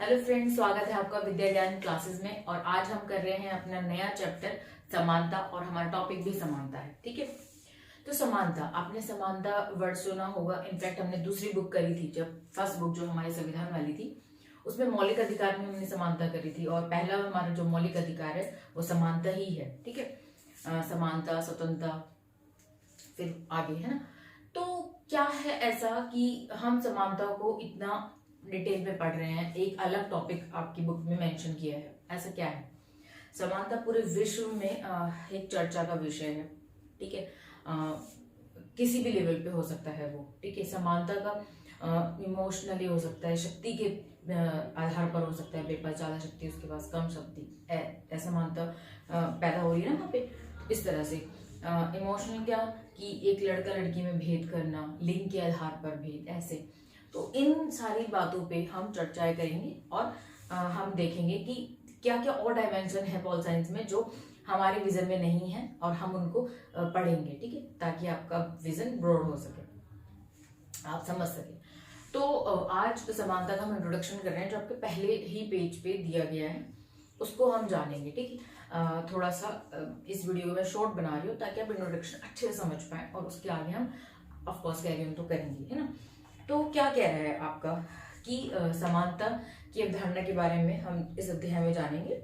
Hello friends, स्वागत है आपका विद्या ज्ञान क्लासेस में। और आज हम कर रहे हैं अपना नया चैप्टर समानता, और हमारा टॉपिक भी समानता है। ठीक है, तो समानता, आपने समानता वर्ड सुना होगा। इनफैक्ट हमने दूसरी बुक करी थी, जब फर्स्ट बुक जो हमारी संविधान वाली थी उसमें मौलिक अधिकार में हमने समानता करी थी, और पहला हमारा जो मौलिक अधिकार है वो समानता ही है। ठीक है, समानता, स्वतंत्रता, फिर आगे है ना। तो क्या है ऐसा कि हम समानता को इतना डिटेल में पढ़ रहे हैं, एक अलग टॉपिक आपकी बुक में मेंशन किया है। ऐसा क्या है? समानता पूरे विश्व में एक चर्चा का विषय है। ठीक है, किसी भी लेवल पे हो सकता है वो। ठीक है, समानता का इमोशनली हो सकता है, शक्ति के आधार पर हो सकता है। मेरे पास ज्यादा शक्ति, उसके पास कम शक्ति, ऐसा मानता पैदा हो रही है ना वहाँ पे। इस तरह से इमोशनल क्या कि एक लड़का लड़की में भेद करना, लिंग के आधार पर भेद, ऐसे। तो इन सारी बातों पे हम चर्चाएं करेंगे, और हम देखेंगे कि क्या क्या और डायमेंशन है पॉल साइंस में जो हमारे विजन में नहीं है, और हम उनको पढ़ेंगे। ठीक है, ताकि आपका विजन ब्रॉड हो सके, आप समझ सके। तो आज समानता का हम इंट्रोडक्शन कर रहे हैं, जो आपके पहले ही पेज पे दिया गया है, उसको हम जानेंगे। ठीक है, थोड़ा सा इस वीडियो को मैं शॉर्ट बना रही हूँ ताकि आप इंट्रोडक्शन अच्छे से समझ पाए, और उसके आगे हम ऑफकोर्स कैरी ऑन तो करेंगे, है ना। तो क्या कह रहा है आपका कि समानता की अवधारणा के बारे में हम इस अध्याय में जानेंगे।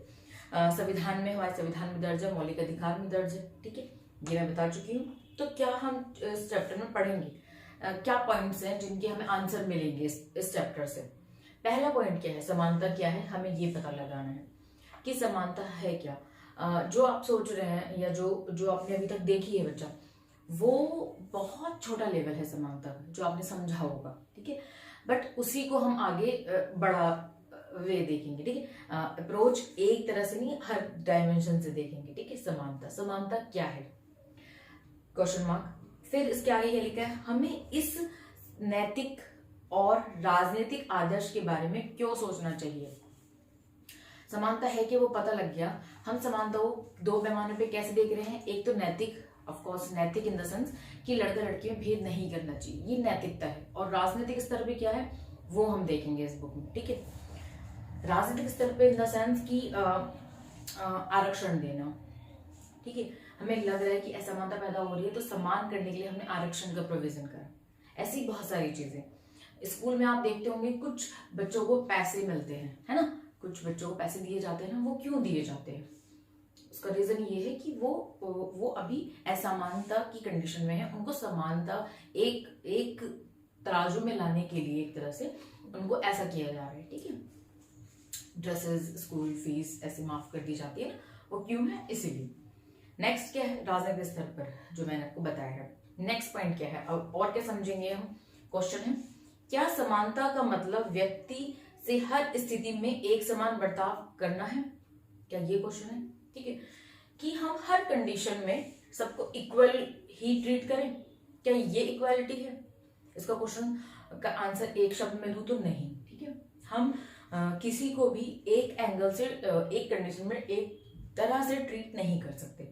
संविधान में, हमारे संविधान में दर्ज है, मौलिक अधिकार में दर्ज है। ठीक है, ये मैं बता चुकी हूँ। तो क्या हम इस चैप्टर में पढ़ेंगे, क्या पॉइंट्स हैं जिनके हमें आंसर मिलेंगे इस चैप्टर से। पहला पॉइंट क्या है, समानता क्या है, हमें ये पता लगाना है कि समानता है क्या। जो आप सोच रहे हैं, या जो आपने अभी तक देखी है बच्चा, वो बहुत छोटा लेवल है समानता का, जो आपने समझा होगा। ठीक है, बट उसी को हम आगे बड़ा वे देखेंगे। ठीक है, अप्रोच एक तरह से नहीं, हर डायमेंशन से देखेंगे। ठीक है, समानता, समानता क्या है, क्वेश्चन मार्क। फिर इसके आगे क्या लिखा है, हमें इस नैतिक और राजनीतिक आदर्श के बारे में क्यों सोचना चाहिए। समानता है कि वो पता लग गया। हम समानता को दो पैमानों पे कैसे देख रहे हैं, एक तो नैतिक, ऑफ कोर्स नैतिक इन द सेंस कि लड़का लड़की में भेद नहीं करना चाहिए, ये नैतिकता है। और राजनीतिक स्तर पे क्या है वो हम देखेंगे इस बुक में। ठीक है, राजनीतिक स्तर पे इन द सेंस की आरक्षण देना। ठीक है, हमें लग रहा है कि असमानता पैदा हो रही है, तो समान करने के लिए हमने आरक्षण का प्रोविजन करा। ऐसी बहुत सारी चीजें स्कूल में आप देखते होंगे, कुछ बच्चों को पैसे मिलते हैं, है ना, कुछ बच्चों को पैसे दिए जाते हैं ना। वो क्यों दिए जाते हैं, उसका रीजन ये है कि वो अभी असमानता की कंडीशन में है। उनको समानता एक तराजू में लाने के लिए एक तरह से उनको ऐसा किया जा रहा है। ठीक है, ड्रेसेस, स्कूल फीस ऐसे माफ कर दी जाती है ना, वो क्यों है, इसीलिए। नेक्स्ट क्या है, राजनीतिक स्तर पर जो मैंने आपको बताया है। नेक्स्ट पॉइंट क्या है, अब और क्या समझेंगे हम। क्वेश्चन है, क्या समानता का मतलब व्यक्ति से हर स्थिति में एक समान बर्ताव करना है, क्या ये क्वेश्चन है। ठीक है, कि हम हर कंडीशन में सबको इक्वल ही ट्रीट करें, क्या ये इक्वालिटी है। इसका क्वेश्चन का आंसर एक शब्द में दूं तो नहीं। ठीक है, हम किसी को भी एक एंगल से एक कंडीशन में एक तरह से ट्रीट नहीं कर सकते।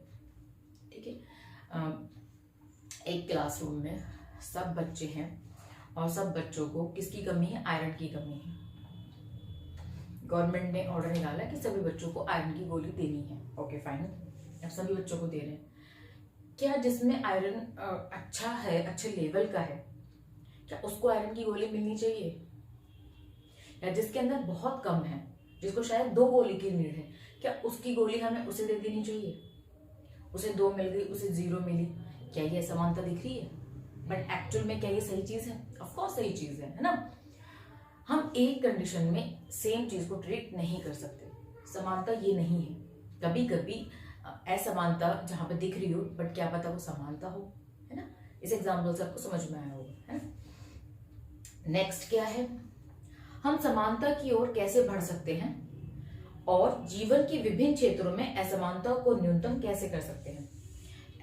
ठीक है, एक क्लासरूम में सब बच्चे हैं, और सब बच्चों को किसकी कमी है, आयरन की कमी है। गवर्नमेंट ने ऑर्डर निकाला कि सभी बच्चों को आयरन की गोली देनी है। ओके फाइन, अब सभी बच्चों को दे रहे हैं। क्या जिसमें आयरन अच्छा है, अच्छे लेवल का है, क्या उसको आयरन की गोली मिलनी चाहिए, या जिसके अंदर बहुत कम है, जिसको शायद 2 गोली की नीड है, क्या उसकी गोली हमें उसे दे देनी चाहिए। उसे 2 मिल गई, उसे 0 मिली, क्या ये समानता दिख रही है। बट एक्चुअल में क्या ये सही चीज है, ऑफकोर्स सही चीज है ना। हम एक कंडीशन में सेम चीज को ट्रीट नहीं कर सकते, समानता ये नहीं है। कभी कभी असमानता जहां पे दिख रही हो, बट क्या पता वो समानता हो, है ना। इस एग्जाम्पल से आपको समझ में आया होगा, है ना। नेक्स्ट क्या है, हम समानता की ओर कैसे बढ़ सकते हैं, और जीवन के विभिन्न क्षेत्रों में असमानता को न्यूनतम कैसे कर सकते हैं।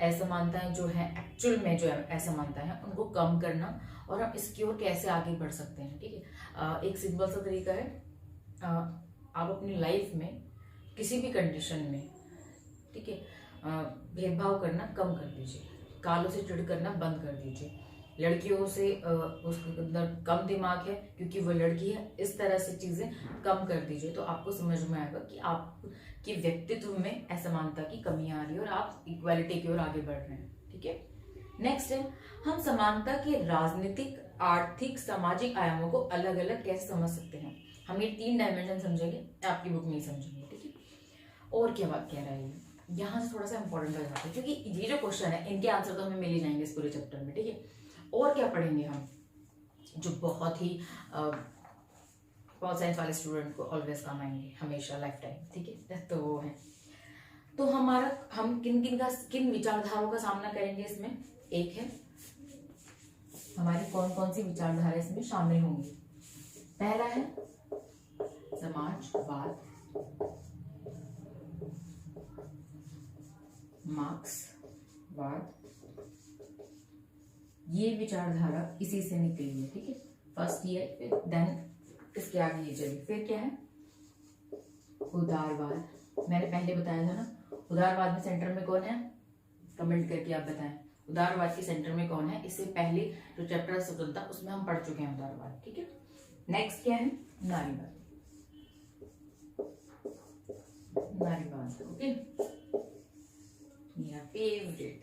असमानताएं जो है, एक्चुअल में जो असमानता है, उनको कम करना, और हम इसकी ओर कैसे आगे बढ़ सकते हैं। ठीक है, एक सिंपल सा तरीका है, आप अपनी लाइफ में किसी भी कंडीशन में, ठीक है, भेदभाव करना कम कर दीजिए, कालों से चिढ़ करना बंद कर दीजिए, लड़कियों से उसके अंदर कम दिमाग है क्योंकि वो लड़की है, इस तरह से चीजें कम कर दीजिए तो आपको समझ में आएगा कि आपके व्यक्तित्व में असमानता की कमी आ रही है और आप इक्वालिटी की ओर आगे बढ़ रहे हैं। ठीक है, नेक्स्ट है हम समानता के राजनीतिक, आर्थिक, सामाजिक आयामों को अलग अलग कैसे समझ सकते हैं। हम ये 3 डायमेंशन समझेंगे, आपकी बुक में ही समझेंगे। ठीक है, और क्या बात कह रहा है ये, यहाँ से थोड़ा सा इंपॉर्टेंट हो जाता है क्योंकि ये जो क्वेश्चन है इनके आंसर तो हमें मिल ही जाएंगे इस पूरे चैप्टर में। ठीक है, और क्या पढ़ेंगे हम जो बहुत ही पॉल साइंस वाले स्टूडेंट को ऑलवेज काम आएंगे हमेशा, लाइफ टाइम। ठीक है, तो वो है, तो हम किन विचारधाराओं का सामना करेंगे इसमें। एक है हमारी कौन कौन सी विचारधारा इसमें शामिल होंगी। पहला है समाजवाद, मार्क्सवाद, ये विचारधारा इसी से निकली है। ठीक है, फर्स्ट ये, फिर देन इसके आगे ये चलिए, फिर क्या है उदारवाद। मैंने पहले बताया था ना, उदारवाद में सेंटर में कौन है, कमेंट करके आप बताएं उदारवाद के सेंटर में कौन है। इससे पहले जो चैप्टर स्वतंत्रता उसमें हम पढ़ चुके हैं उदारवाद। ठीक है, नेक्स्ट क्या है नारीवाद। नारीवाद ओके, मेरा फेवरेट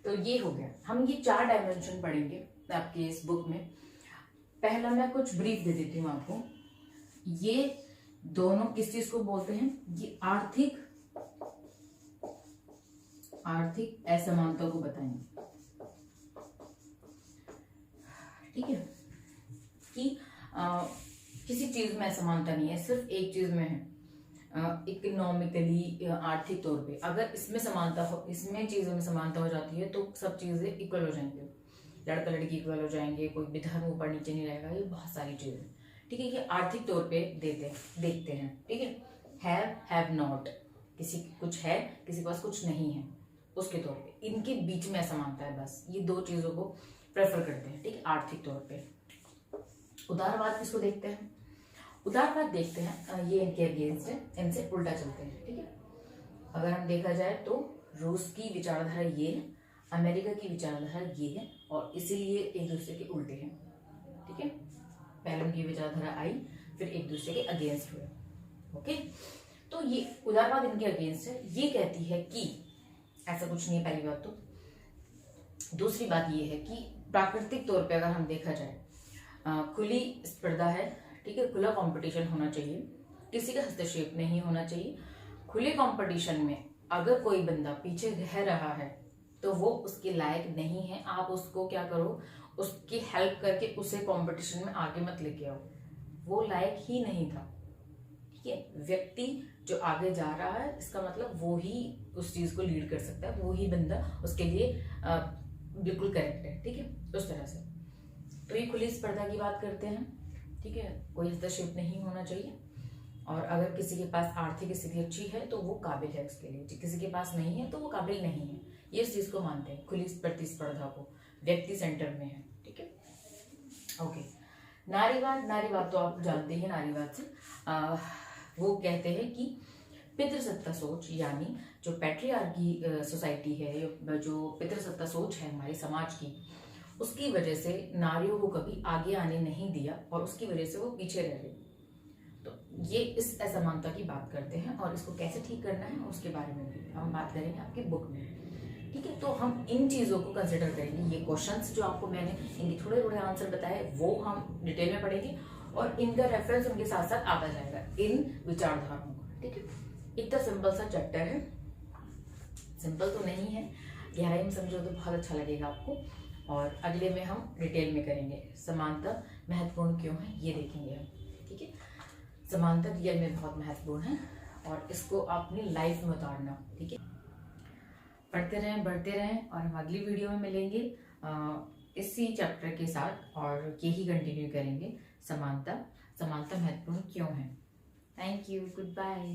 तो ये हो गया, हम ये 4 डायमेंशन पढ़ेंगे आपके इस बुक में। पहला मैं कुछ ब्रीफ दे देती हूँ आपको। ये दोनों किस चीज को बोलते हैं, ये आर्थिक असमानता को बताएंगे। ठीक है, कि किसी चीज में असमानता नहीं है, सिर्फ एक चीज में है, इकोनॉमिकली, आर्थिक तौर पे। अगर इसमें समानता हो, इसमें चीजों में समानता हो जाती है तो सब चीजें इक्वल हो जाएंगे, लड़का लड़की इक्वल हो जाएंगे, कोई भी धर्म ऊपर नीचे नहीं रहेगा, ये बहुत सारी चीजें। ठीक है, ये आर्थिक तौर पे देखते हैं। ठीक है, हैव नॉट, किसी कुछ है किसी के पास कुछ नहीं है, उसके तौर पे इनके बीच में असमानता है, बस ये 2 चीजों को प्रेफर करते हैं। ठीक है, आर्थिक तौर पे। उदारवाद किसको देखते हैं, उदारवाद देखते हैं ये इनके अगेंस्ट है, इनसे उल्टा चलते हैं। ठीक है, अगर हम देखा जाए तो रूस की विचारधारा ये है, अमेरिका की विचारधारा ये है, और इसीलिए एक दूसरे के उल्टे हैं। ठीक है, पहले उनकी विचारधारा आई, फिर एक दूसरे के अगेंस्ट हुए। ओके, तो ये उदारवाद इनके अगेंस्ट है, ये कहती है कि ऐसा कुछ नहीं है, पहली बात तो। दूसरी बात ये है कि प्राकृतिक तौर पे अगर हम देखा जाए खुली स्पर्धा है। ठीक है, खुला कंपटीशन होना चाहिए, किसी का हस्तक्षेप नहीं होना चाहिए। खुले कंपटीशन में अगर कोई बंदा पीछे रह रहा है तो वो उसके लायक नहीं है, आप उसको क्या करो, उसकी हेल्प करके उसे कंपटीशन में आगे मत लेके आओ, वो लायक ही नहीं था। ठीक है, व्यक्ति जो आगे जा रहा है इसका मतलब वो ही उस चीज को लीड कर सकता है, वो ही बंदा उसके लिए बिल्कुल करेक्ट है। ठीक है, उस तरह से तो ये खुली स्पर्धा की बात करते हैं। ठीक है, कोई हस्तक्षेप नहीं होना चाहिए, और अगर किसी के पास आर्थिक स्थिति अच्छी है तो वो काबिल है उसके लिए, किसी के पास नहीं है तो वो काबिल नहीं है, ये इस चीज को मानते हैं, खुली प्रतिस्पर्धा को, व्यक्ति सेंटर में है। ठीक है, ओके। नारीवाद तो आप जानते हैं, नारीवाद से वो कहते हैं कि पितृसत्ता सोच, यानी जो पैट्रियार्की सोसाइटी है, जो पितृसत्ता सोच है हमारे समाज की, उसकी वजह से नारियों को कभी आगे आने नहीं दिया और उसकी वजह से वो पीछे रह गई। तो ये इस असमानता की बात करते हैं, और इसको कैसे ठीक करना है उसके बारे में भी हम बात करेंगे आपकी बुक में। ठीक है, तो हम इन चीजों को कंसिडर करेंगे। ये क्वेश्चंस जो आपको मैंने इनके थोड़े थोड़े आंसर बताए वो हम डिटेल में पढ़ेंगे, और इनका रेफरेंस उनके साथ साथ आता जाएगा इन विचारधाराओं का। ठीक है, इतना सिंपल सा चैप्टर है, सिंपल तो नहीं है, गहराई में समझो तो बहुत अच्छा लगेगा आपको। और अगले में हम डिटेल में करेंगे समानता महत्वपूर्ण क्यों है, ये देखेंगे हम। ठीक है, समानता रियल में बहुत महत्वपूर्ण है, और इसको अपनी लाइफ में उतारना। ठीक है, पढ़ते रहें, बढ़ते रहें, और हम अगली वीडियो में मिलेंगे इसी चैप्टर के साथ, और यही कंटिन्यू करेंगे समानता महत्वपूर्ण क्यों है। Thank you, good bye.